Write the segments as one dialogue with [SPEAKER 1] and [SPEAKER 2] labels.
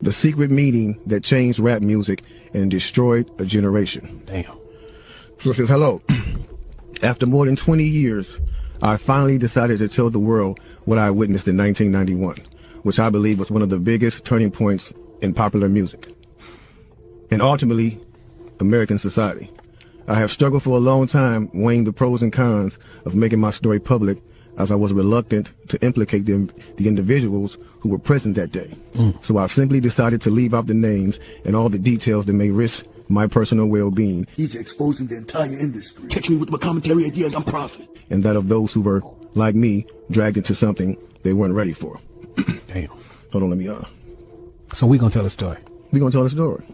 [SPEAKER 1] The secret meeting that changed rap music and destroyed a generation.
[SPEAKER 2] Damn.
[SPEAKER 1] So it says, hello. After more than 20 years, I finally decided to tell the world what I witnessed in 1991, which I believe was one of the biggest turning points in popular music and ultimately American society. I have struggled for a long time weighing the pros and cons of making my story public, as I was reluctant to implicate the individuals who were present that day. So I've simply decided to leave out the names and all the details that may risk my personal well-being.
[SPEAKER 3] He's exposing the entire industry. Catch me with my commentary at the end, I'm profit.
[SPEAKER 1] And that of those who were, like me, dragged into something they weren't ready for.
[SPEAKER 2] Damn.
[SPEAKER 1] Hold on, let me,
[SPEAKER 2] So we gonna tell the story.
[SPEAKER 1] we gonna tell the story.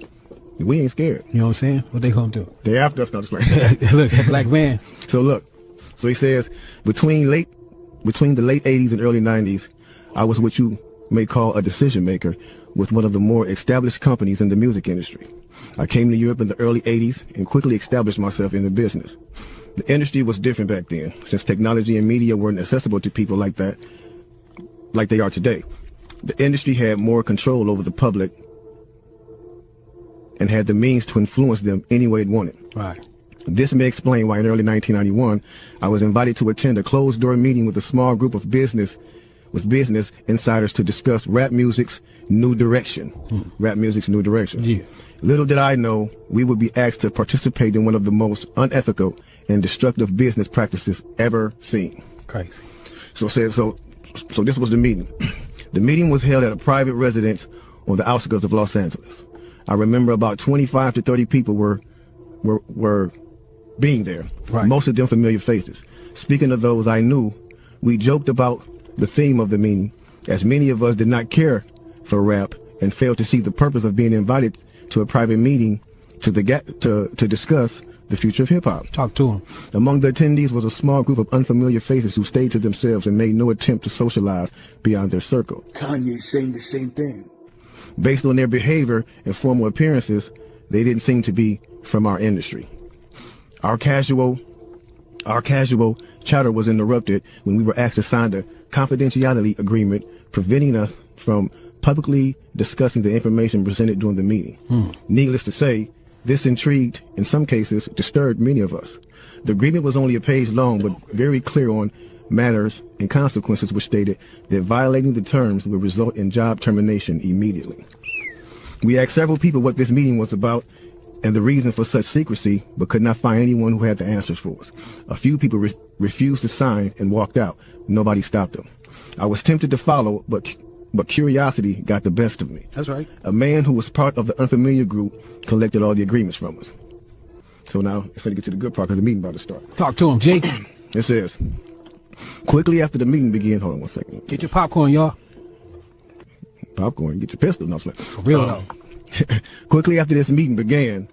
[SPEAKER 1] We ain't scared.
[SPEAKER 2] You know what I'm saying? What they gonna do?
[SPEAKER 1] They after us, not just playing.
[SPEAKER 2] Look, that black man.
[SPEAKER 1] So look, so he says, between the late 80s and early 90s, I was what you may call a decision maker with one of the more established companies in the music industry. I came to Europe in the early 80s and quickly established myself in the business. The industry was different back then, since technology and media weren't accessible to people like that, like they are today. The industry had more control over the public and had the means to influence them any way it wanted.
[SPEAKER 2] Right.
[SPEAKER 1] This may explain why in early 1991, I was invited to attend a closed-door meeting with a small group of business insiders to discuss rap music's new direction. Rap music's new direction.
[SPEAKER 2] Yeah.
[SPEAKER 1] Little did I know we would be asked to participate in one of the most unethical and destructive business practices ever seen.
[SPEAKER 2] Crazy.
[SPEAKER 1] So this was the meeting. The meeting was held at a private residence on the outskirts of Los Angeles. I remember about 25 to 30 people were being there,
[SPEAKER 2] right.
[SPEAKER 1] Most of them familiar faces. Speaking of those I knew, we joked about the theme of the meeting, as many of us did not care for rap and failed to see the purpose of being invited to a private meeting to discuss the future of hip-hop.
[SPEAKER 2] Talk to him.
[SPEAKER 1] Among the attendees was a small group of unfamiliar faces who stayed to themselves and made no attempt to socialize beyond their circle.
[SPEAKER 3] Kanye saying the same thing.
[SPEAKER 1] Based on their behavior and formal appearances, they didn't seem to be from our industry. Our casual chatter was interrupted when we were asked to sign a confidentiality agreement preventing us from publicly discussing the information presented during the meeting. Needless to say, this intrigued, in some cases, disturbed many of us. The agreement was only a page long, but very clear on matters and consequences, which stated that violating the terms would result in job termination immediately. We asked several people what this meeting was about and the reason for such secrecy, but could not find anyone who had the answers for us. A few people refused to sign and walked out. Nobody stopped them. I was tempted to follow, but curiosity got the best of me.
[SPEAKER 2] That's right.
[SPEAKER 1] A man who was part of the unfamiliar group collected all the agreements from us. So now it's going to get to the good part because the meeting about to start.
[SPEAKER 2] Talk to him, G.
[SPEAKER 1] It says, quickly after the meeting began, hold on one second.
[SPEAKER 2] Get your popcorn, y'all.
[SPEAKER 1] Popcorn, get your pistol. No,
[SPEAKER 2] for real though.
[SPEAKER 1] Quickly after this meeting began,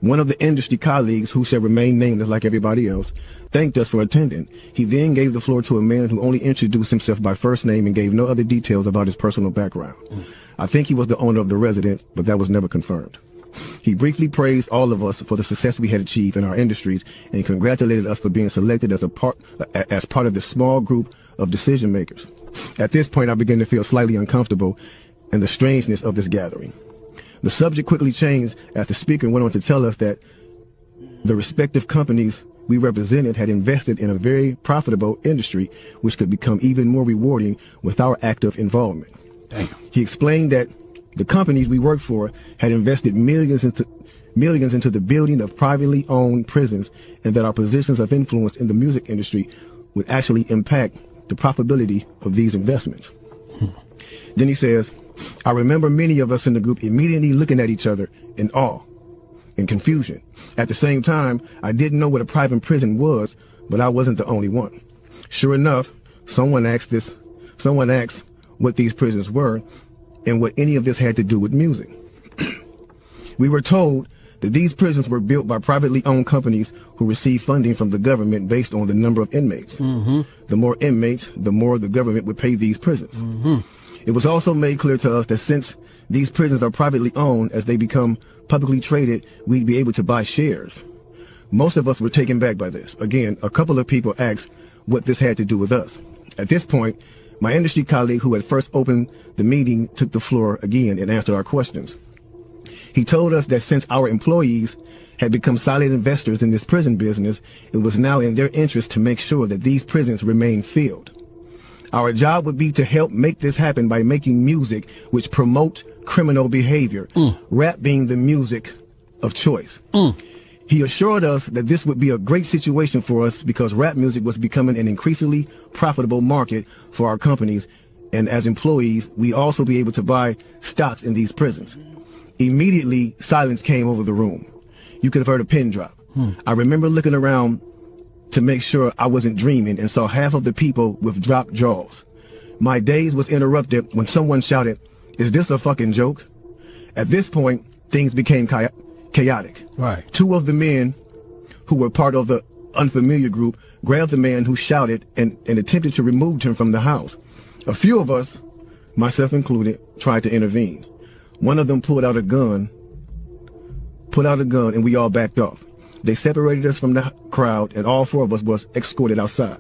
[SPEAKER 1] one of the industry colleagues, who shall remain nameless like everybody else, thanked us for attending. He then gave the floor to a man who only introduced himself by first name and gave no other details about his personal background. I think he was the owner of the residence, but that was never confirmed. He briefly praised all of us for the success we had achieved in our industries and congratulated us for being selected as part of this small group of decision makers. At this point, I began to feel slightly uncomfortable in the strangeness of this gathering. The subject quickly changed as the speaker went on to tell us that the respective companies we represented had invested in a very profitable industry, which could become even more rewarding with our active involvement.
[SPEAKER 2] Damn.
[SPEAKER 1] He explained that the companies we worked for had invested millions into the building of privately owned prisons, and that our positions of influence in the music industry would actually impact the profitability of these investments. Then he says, I remember many of us in the group immediately looking at each other in awe and confusion. At the same time, I didn't know what a private prison was, but I wasn't the only one. Sure enough, someone asked what these prisons were and what any of this had to do with music. We were told that these prisons were built by privately owned companies who received funding from the government based on the number of inmates. The more inmates, the more the government would pay these prisons. It was also made clear to us that since these prisons are privately owned, as they become publicly traded, we'd be able to buy shares. Most of us were taken back by this. Again, a couple of people asked what this had to do with us. At this point, My industry colleague who had first opened the meeting took the floor again and answered our questions. He told us that since our employees had become silent investors in this prison business, it was now in their interest to make sure that these prisons remain filled. Our job would be to help make this happen by making music which promote criminal behavior, rap being the music of choice. He assured us that this would be a great situation for us because rap music was becoming an increasingly profitable market for our companies, and as employees, we'd also be able to buy stocks in these prisons. Immediately, silence came over the room. You could have heard a pin drop. I remember looking around to make sure I wasn't dreaming and saw half of the people with dropped jaws. My daze was interrupted when someone shouted, "Is this a fucking joke?" At this point, things became chaotic.
[SPEAKER 2] Right.
[SPEAKER 1] Two of the men who were part of the unfamiliar group grabbed the man who shouted and attempted to remove him from the house. A few of us, myself included, tried to intervene. One of them pulled out a gun, and we all backed off. They separated us from the crowd, and all four of us was escorted outside.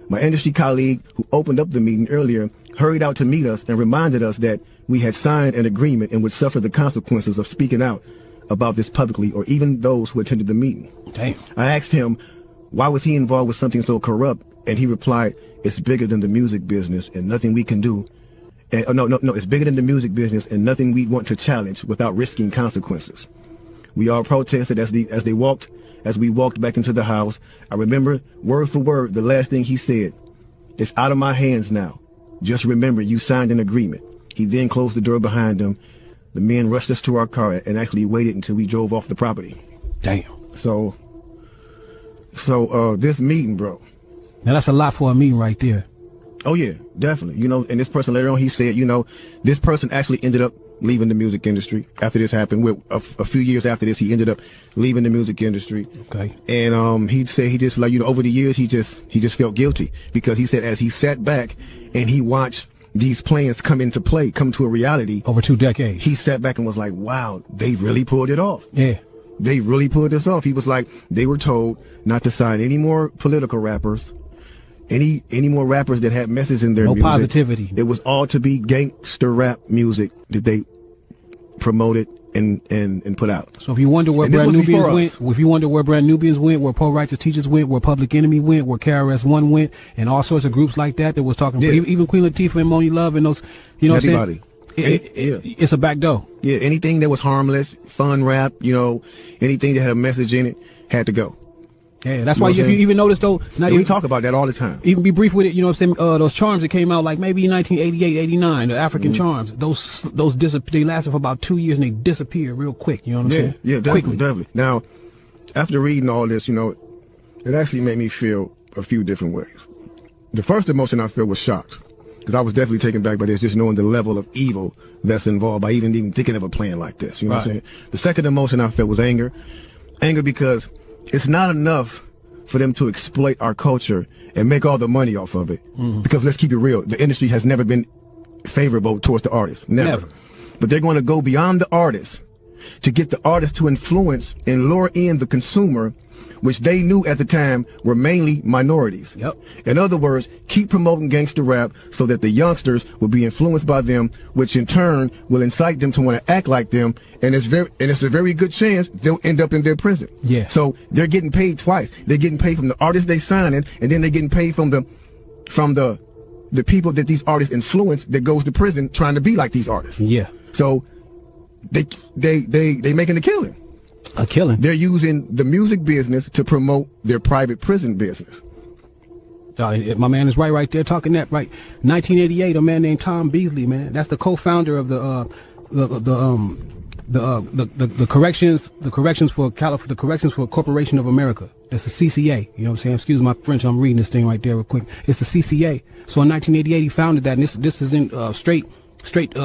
[SPEAKER 1] My industry colleague, who opened up the meeting earlier, hurried out to meet us and reminded us that we had signed an agreement and would suffer the consequences of speaking out about this publicly, or even those who attended the meeting.
[SPEAKER 2] Damn.
[SPEAKER 1] I asked him, why was he involved with something so corrupt? And he replied, it's bigger than the music business and nothing we can do. No, it's bigger than the music business and nothing we want to challenge without risking consequences. We all protested as we walked back into the house. I remember word for word the last thing he said. It's out of my hands now. Just remember you signed an agreement. He then closed the door behind him. The men rushed us to our car and actually waited until we drove off the property.
[SPEAKER 2] Damn.
[SPEAKER 1] So this meeting, bro.
[SPEAKER 2] Now that's a lot for a meeting right there.
[SPEAKER 1] Oh yeah, definitely. You know, and this person later on, he said, you know, this person actually ended up leaving the music industry after this happened. A few years after this, he ended up leaving the music industry.
[SPEAKER 2] Okay.
[SPEAKER 1] And he'd say he just, like, you know, over the years, he just felt guilty because he said as he sat back and he watched these plans come to a reality
[SPEAKER 2] Over 2 decades.
[SPEAKER 1] he sat back and was like, wow, they really pulled it off.
[SPEAKER 2] Yeah.
[SPEAKER 1] They really pulled this off. He was like, they were told not to sign any more political rappers, any more rappers that had messages in their music.
[SPEAKER 2] No positivity.
[SPEAKER 1] It was all to be gangster rap music that they promoted and put out.
[SPEAKER 2] So if you wonder where Brand Nubians went, where Poor Righteous Teachers went, where Public Enemy went, where KRS-One went, and all sorts of groups like that was talking, even Queen Latifah and Moni Love and those, you know what I'm saying? It's a back door. Yeah,
[SPEAKER 1] anything that was harmless, fun rap, you know, anything that had a message in it had to go.
[SPEAKER 2] Yeah, that's why if you even notice though,
[SPEAKER 1] we talk about that all the time.
[SPEAKER 2] Even be brief with it, you know what I'm saying? Those charms that came out like maybe 1988, 89, the African charms, those they lasted for about 2 years and they disappeared real quick. You know what I'm saying?
[SPEAKER 1] Yeah, definitely. Now, after reading all this, you know, it actually made me feel a few different ways. The first emotion I felt was shocked, because I was definitely taken back by this, just knowing the level of evil that's involved by even thinking of a plan like this. You know what I'm saying? The second emotion I felt was anger. Anger because it's not enough for them to exploit our culture and make all the money off of it. Because let's keep it real, the industry has never been favorable towards the artists. Never. But they're going to go beyond the artists to get the artists to influence and lure in the consumer, which they knew at the time were mainly minorities.
[SPEAKER 2] Yep.
[SPEAKER 1] In other words, keep promoting gangster rap so that the youngsters will be influenced by them, which in turn will incite them to want to act like them, and it's a very good chance they'll end up in their prison.
[SPEAKER 2] Yeah.
[SPEAKER 1] So they're getting paid twice. They're getting paid from the artists they signing, and then they're getting paid from the people that these artists influence that goes to prison trying to be like these artists.
[SPEAKER 2] Yeah. So
[SPEAKER 1] they making a killing.
[SPEAKER 2] A killing.
[SPEAKER 1] They're using the music business to promote their private prison business.
[SPEAKER 2] My man is right there talking that right. 1988, a man named Tom Beasley, man. That's the co-founder of the corrections for Corporation of America. That's the CCA. You know what I'm saying? Excuse my French. I'm reading this thing right there real quick. It's the CCA. So in 1988, he founded that, and this is in straight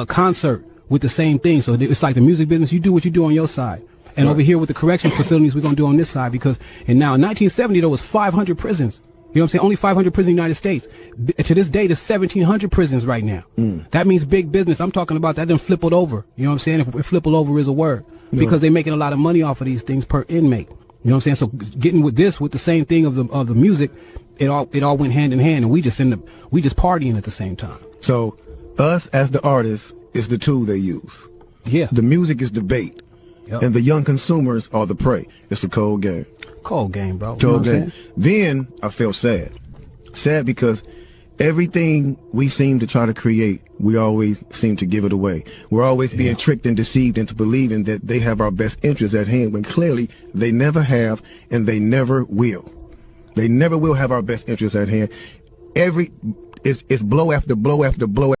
[SPEAKER 2] concert with the same thing. So it's like the music business. You do what you do on your side. And over here with the correction facilities, we're going to do on this side, because, and now in 1970, there was 500 prisons. You know what I'm saying? Only 500 prisons in the United States. To this day, there's 1,700 prisons right now. That means big business. I'm talking about that done flippled over. You know what I'm saying? If flippled over is a word, because they're making a lot of money off of these things per inmate. You know what I'm saying? So getting with the same thing of the music, it all went hand in hand, and we just partying at the same time.
[SPEAKER 1] So us as the artists is the tool they use.
[SPEAKER 2] Yeah.
[SPEAKER 1] The music is the bait.
[SPEAKER 2] Yep.
[SPEAKER 1] And the young consumers are the prey. It's a cold game.
[SPEAKER 2] Cold game, bro.
[SPEAKER 1] Cold game. Then I felt sad. Sad because everything we seem to try to create, we always seem to give it away. We're always being tricked and deceived into believing that they have our best interests at hand, when clearly they never have, and they never will. They never will have our best interests at hand. It's blow after blow after blow